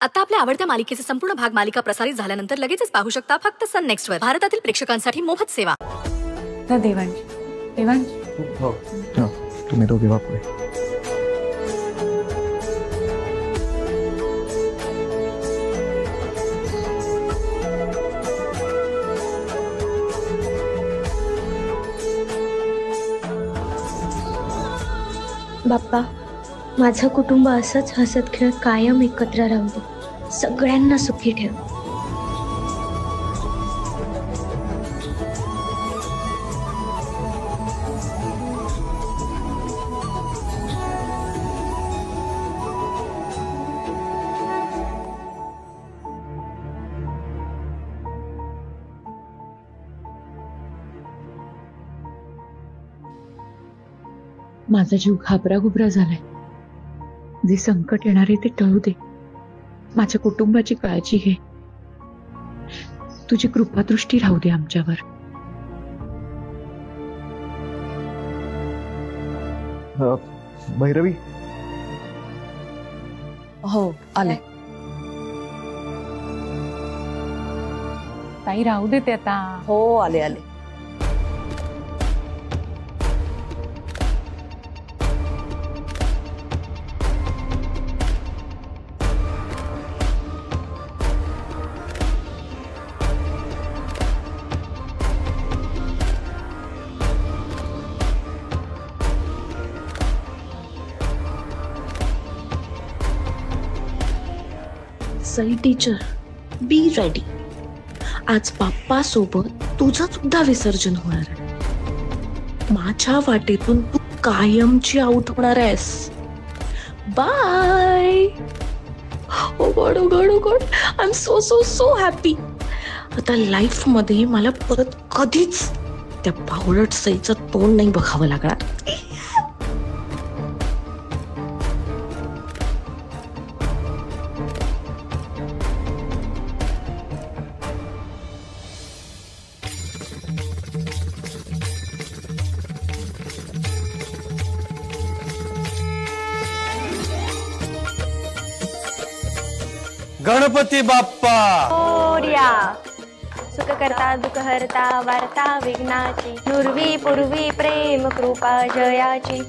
आता आपल्या आवडत्या मालिकेचे संपूर्ण भाग मालिका प्रसारित झाल्यानंतर लगेचच पाहू शकता फक्त सन नेक्स्ट वर. भारतातील प्रेक्षकांसाठी मोफत सेवा. देवांश हो तुम्ही दोघे वापरे. बाप्पा, माझं कुटुंब असंच हसत खेळत कायम एकत्र राहू दे. सगळ्यांना सुखी ठेव. माझा जीव घाबराघुबरा झालाय. जे संकट येणार आहे ते टळू दे. माझ्या कुटुंबाची काळजी घे. तुझी कृपादृष्टी राहू दे आमच्यावर. भैरवी. हो आले. ताई राहू दे ते आता. हो आले आले. Sai teacher, be ready. आज बाप्पा सोबत तुझं सुद्धा विसर्जन होणार आहे. माझ्या वाटेतून तू कायमची आउट होणार आहेस. Bye. Oh God, oh God, oh God, I am so so so happy. आता लाईफ मध्ये मला परत कधीच त्या पावलट सईचं तोंड नाही बघावं लागणार. गणपती बाप्पा मोरया. सुख करता दुःख हरता वार्ता विघ्नाची. नुरवी पूर्वी प्रेम कृपा जयाची.